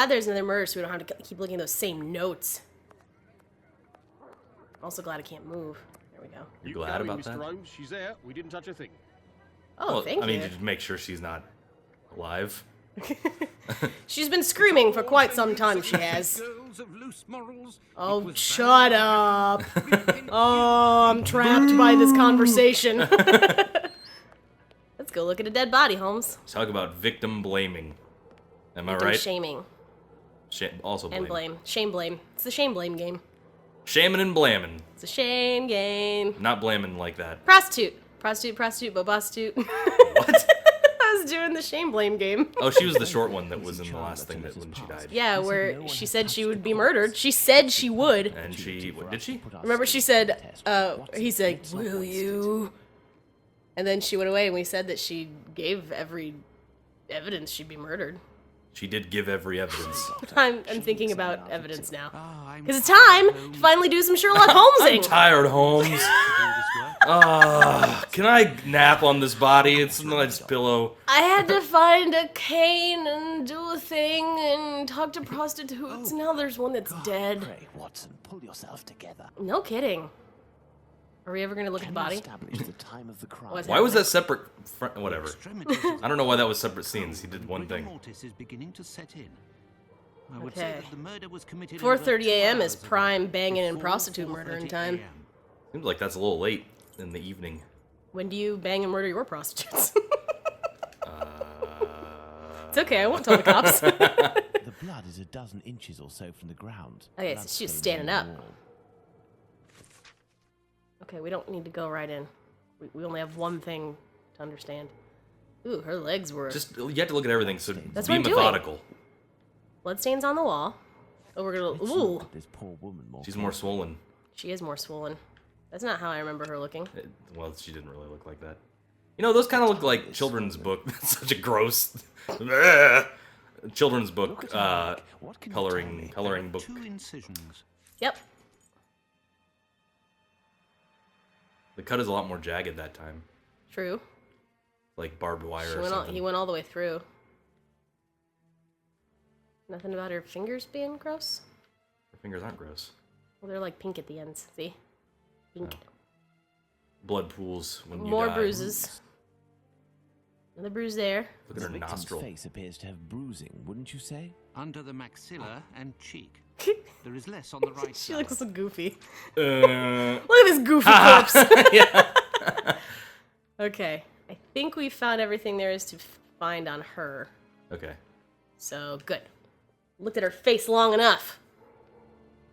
glad there's another murder so we don't have to keep looking at those same notes. I'm also glad I can't move. There we go. You glad about Mr. that? Holmes, she's there. We didn't touch a thing. Oh, Well, thank you. I mean, just make sure she's not alive. She's been screaming for quite some time, she has. Girls of loose morals. Oh, shut up. Oh, I'm trapped by this conversation. Let's go look at a dead body, Holmes. Talk about victim blaming. Am I Victim right? shaming. Also blame. And blame. Shame blame. It's the shame blame game. Shaming and blaming. It's a shame game. Not blaming like that. Prostitute. Prostitute, but prostitute. What? I was doing the shame blame game. Oh, she was the short one that was in the last thing that when she died. Yeah, where she said she would be murdered. She said she would. And she, what, did she? Remember she said, he said, will you? And then she went away and we said that she gave every evidence she'd be murdered. She did give every evidence. I'm thinking about evidence now. Because it's time to finally do some Sherlock Holmesing. I'm tired, Holmes. Can I nap on this body? It's a nice pillow. I had to find a cane and do a thing and talk to prostitutes. Now there's one that's dead. Pray, Watson, pull yourself together. No kidding. Are we ever going to look at the body? Establish the time of the crime. What's Why was happening? that separate? Whatever. I don't know why that was separate scenes. He did one thing. Mortis is beginning to set in. I would Okay. say that the murder was committed 4:30 a.m. over is 2 hours prime ago, banging and before prostitute murdering 4:30 time. a.m. Seems like that's a little late in the evening. When do you bang and murder your prostitutes? It's okay, I won't tell the cops. The blood is a dozen inches or so from the ground. Okay, so Blood she was stains standing on up. the wall. Okay, we don't need to go right in. We only have one thing to understand. Ooh, her legs were... Just you have to look at everything, so That's be what I'm doing. methodical. Bloodstains on the wall. Oh, we're gonna... Let's Ooh, look at this poor woman more She's more closely. swollen. she is more swollen. That's not how I remember her looking. Well, she didn't really look like that. You know, those kind of look like children's book. That's such a gross children's book. Look at her neck. What can you tell me? Coloring book. 2 incisions. Yep. The cut is a lot more jagged that time, True. like barbed wire She or went all, something. he went all the way through. Nothing about her fingers being gross? Her fingers aren't gross. Well, they're like pink at the ends. See? Pink. Blood pools when you More die. bruises. Another bruise there. Look at The her victim's nostril. face appears to have bruising, wouldn't you say? Under the maxilla and cheek. There is less on the right She side. looks so goofy. Uh, Look at this goofy corpse. yeah. Okay. I think we found everything there is to find on her. Okay. So, good. Looked at her face long enough.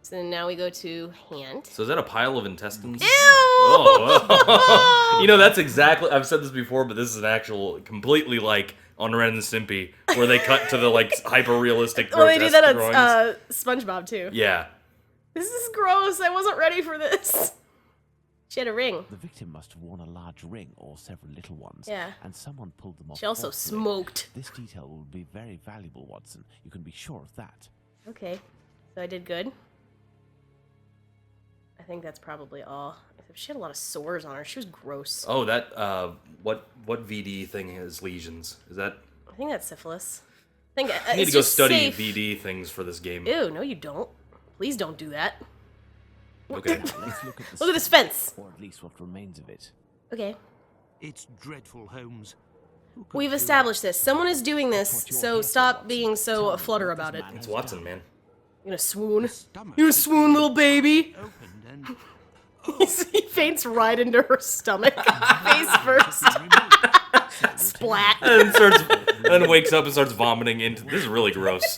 So then now we go to hand. So is that a pile of intestines? Ew! Oh. You know, that's exactly. I've said this before, but this is an actual, completely like on Ren and Stimpy, where they cut to the like hyper realistic. Well, they do that on drawings. SpongeBob too. Yeah. This is gross. I wasn't ready for this. She had a ring. The victim must have worn a large ring or several little ones. Yeah. And someone pulled them off. She also forcefully. smoked. This detail will be very valuable, Watson. You can be sure of that. Okay. So I did good. I think that's probably all. She had a lot of sores on her. She was gross. Oh, that what VD thing has lesions? Is that? I think that's syphilis. I think I need it's to go just study safe. VD things for this game. Ew, no you don't. Please don't do that. Okay. Let's look at the Look at this fence. or at least what remains of it. Okay. It's dreadful, Holmes. Who could We've do established this. Someone is doing this, so stop being so flutter about it. It's Watson, man. You're gonna swoon. that? Stomach You're gonna is swoon, little baby. opened and He faints right into her stomach. Face first. Splat. And wakes up and starts vomiting into. This is really gross.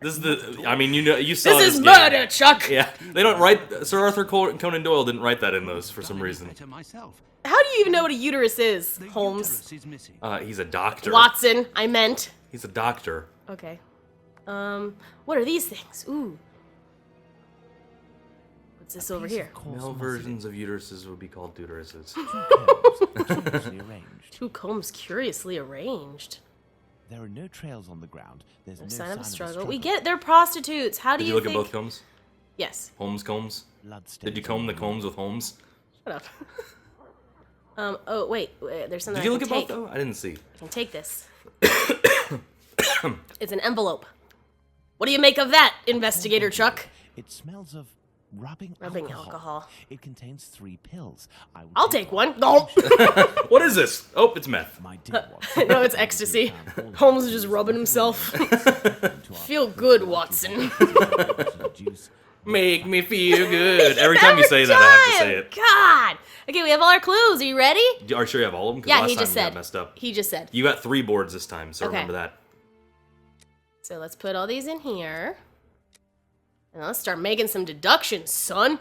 This is the. I mean, you saw This is game. murder, Chuck! Yeah, they don't write. Sir Arthur Conan Doyle didn't write that in those for some reason. better myself. How do you even know what a uterus is, The Holmes? uterus is missing. He's a doctor. Watson, I meant. He's a doctor. Okay. What are these things? Ooh. What's this over here? Male versions of uteruses would be called deuteruses. Curiously arranged. Two combs curiously arranged. There are no trails on the ground. There's no Sign of a a struggle. We get it. They're prostitutes. How do Did you you look think? at both combs? Yes. Holmes combs? Bloodstains Did you comb on the wall. combs with Holmes? Shut up. Oh wait. There's something Did you I look can at take. both though? I didn't see. I can take this. It's an envelope. What do you make of that, Investigator Chuck? It smells of rubbing alcohol. It contains 3 pills. I'll take one. No. What is this? Oh, it's meth. My dear Watson, No, it's ecstasy. Holmes is just rubbing himself. Feel good, Watson. Make me feel good. Every time you say that, I have to say it. God. Okay, we have all our clues. Are you ready? Are you sure you have all of them? 'Cause Yeah, last he time just you got said. messed up. He just said. You got 3 boards this time, so Okay. remember that. So let's put all these in here. And let's start making some deductions, son.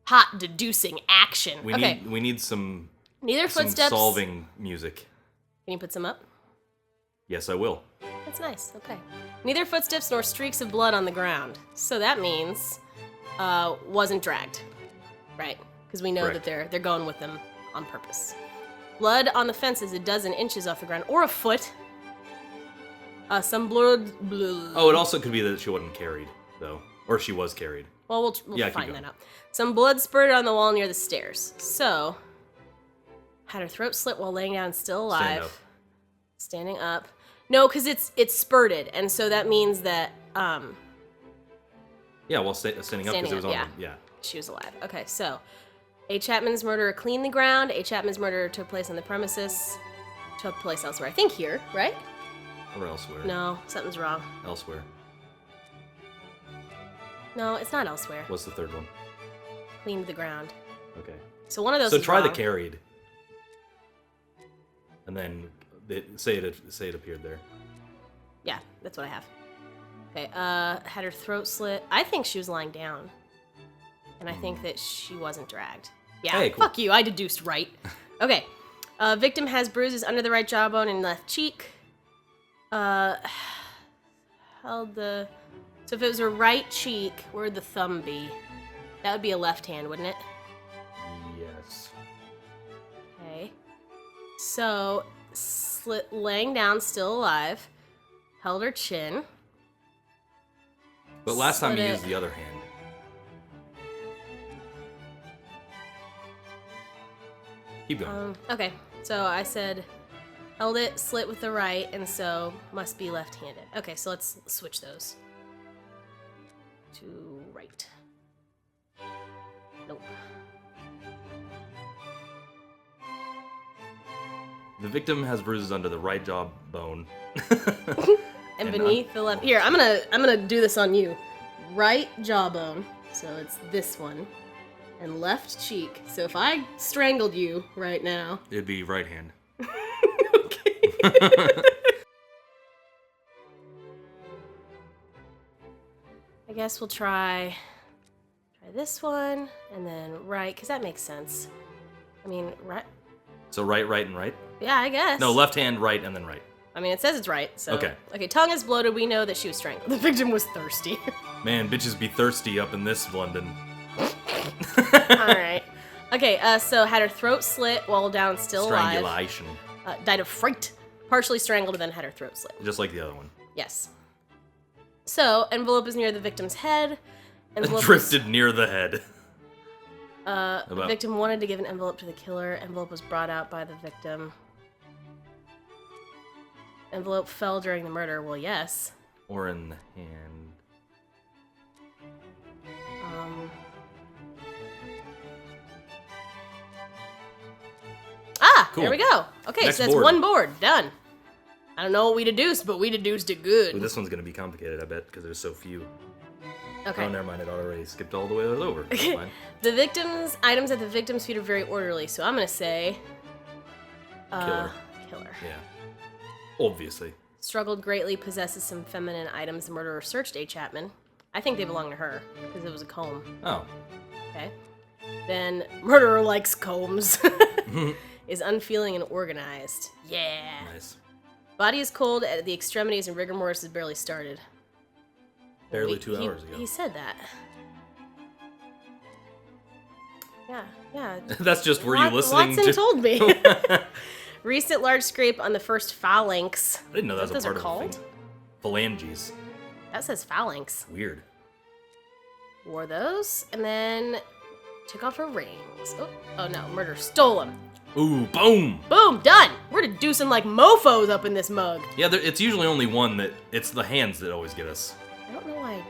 Hot deducing action. We Okay. need some Neither some footsteps. solving music. Can you put some up? Yes, I will. That's nice. Okay. Neither footsteps nor streaks of blood on the ground. So that means wasn't dragged. Right. Because we know Correct. that they're going with them on purpose. Blood on the fence is 12 inches off the ground or a foot. Some blood. Oh, it also could be that she wasn't carried, though. Or she was carried. Well, we'll Yeah, keep find going. that out. Some blood spurted on the wall near the stairs. So, had her throat slit while laying down, still alive. Stand up. Standing up. No, because it's spurted, and so that means that Yeah, well, standing up because Standing it was up, on yeah. the... Yeah. she was alive. Okay, so A. Chapman's murder cleaned the ground. A. Chapman's murder took place on the premises. Took place elsewhere. I think here, right? Or elsewhere. No, something's wrong. Elsewhere. No, it's not elsewhere. What's the third one? Cleaned the ground. Okay. So one of those So is try the wrong. carried. And then say it appeared there. Yeah, that's what I have. Okay, had her throat slit. I think she was lying down. And I think that she wasn't dragged. Yeah, Hey, cool. fuck you, I deduced right. Okay, victim has bruises under the right jawbone and left cheek. Held the... So if it was her right cheek, where'd the thumb be? That would be a left hand, wouldn't it? Yes. Okay. So, slit, laying down, still alive. Held her chin. But last time Slit you it. used the other hand. Keep going. Okay, so I said held it, slit with the right, and so must be left-handed. Okay, so let's switch those. To right. Nope. The victim has bruises under the right jaw bone. And And beneath the left. Here, I'm gonna do this on you. Right jawbone, so it's this one, and left cheek. So if I strangled you right now, It'd be right hand. okay. I guess we'll try this one, and then right, because that makes sense. I mean, right. So right, and right? Yeah, I guess. No, left hand, right, and then right. I mean, it says it's right, so. Okay. Okay, tongue is bloated. We know that she was strangled. The victim was thirsty. Man, bitches be thirsty up in this London. Alright. Okay, so had her throat slit while down, still alive. Strangulation. Died of fright. Partially strangled and then had her throat slit. Just like the other one. Yes. So, envelope is near the victim's head. Envelope Drifted near the head. The victim wanted to give an envelope to the killer. Envelope was brought out by the victim. Envelope fell during the murder. Well, yes. Or in the hand. Cool. There we go. Okay, Next so that's board. one board. Done. I don't know what we deduced, but we deduced it good. Ooh, this one's gonna be complicated, I bet, because there's so few. Okay. Oh, never mind. It already skipped all the way over. That's fine. The victim's items at the victim's feet are very orderly, so I'm gonna say Killer. Killer. Yeah. Obviously. Struggled greatly, possesses some feminine items. The murderer searched A. Chapman. I think they belong to her because it was a comb. Oh. Okay. Then murderer likes combs. Is unfeeling and organized. Yeah. Nice. Body is cold at the extremities and rigor mortis has barely started. Barely He- 2 hours ago. He said that. Yeah. That's just were you listening Watson to? told me. Recent large scrape on the first phalanx. I didn't know that was Is a that what part those of are the thing. Phalanges. That says phalanx. Weird. Wore those and then took off her rings. Oh no, murder stole them. Ooh, boom! Boom, done. We're We're deducing like mofos up in this mug. Yeah, it's usually only one that... It's the hands that always get us. I don't know why...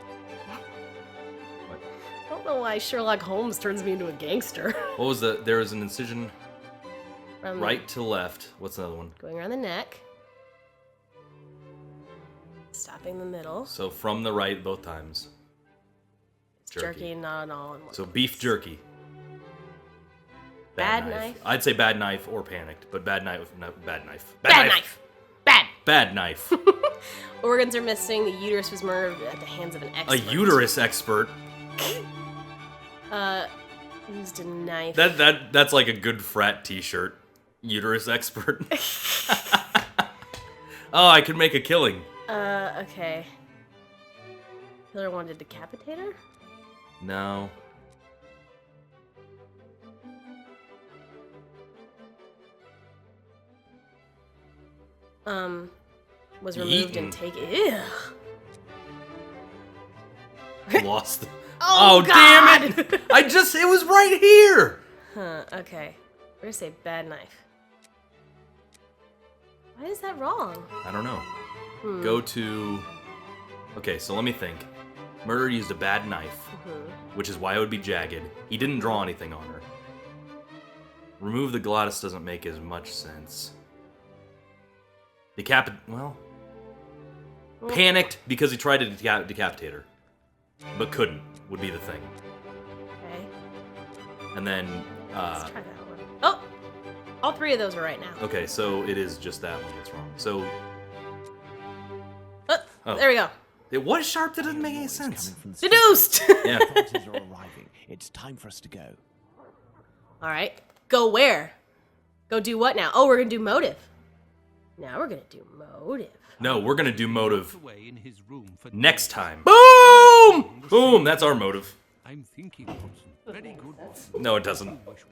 I don't know why Sherlock Holmes turns me into a gangster. What was the... There is an incision From right to left. What's another one? Going around the neck. Stopping the middle. So from the right both times. Jerky, not all in one. So beef jerky. Bad knife. I'd say bad knife or panicked, but bad knife. No, bad knife. Bad knife. Bad. Bad knife. Organs are missing. The uterus was murdered at the hands of an A expert. uterus expert. Used a knife. That's like a good frat T-shirt. Uterus expert. Oh, I could make a killing. Okay. Killer wanted to decapitate her? No. Was removed Eaten. and taken. Ew. Lost. Oh, damn God! it! It was right here! Huh, okay. We're gonna say bad knife. Why is that wrong? I don't know. Go to... Okay, so let me think. Murder used a bad knife, which is why it would be jagged. He didn't draw anything on her. Remove the glottis doesn't make as much sense. Well... Panicked because he tried to decapitate her. But couldn't, would be the thing. Okay. And then, Let's try that one. Oh! All three of those are right now. okay, so it is just that one that's wrong. So, Oh. There we go. it was sharp, that doesn't make any Noise coming sense. from the Deduced! Yeah. Authorities are arriving. It's time for us to go. Alright. Go where? Go do what now? Oh, we're gonna do motive. Now we're gonna do motive. No, we're gonna do motive Away in his room for next time. Boom! Boom, that's our motive. I'm thinking, Watson. Very good. No, it doesn't. Watson.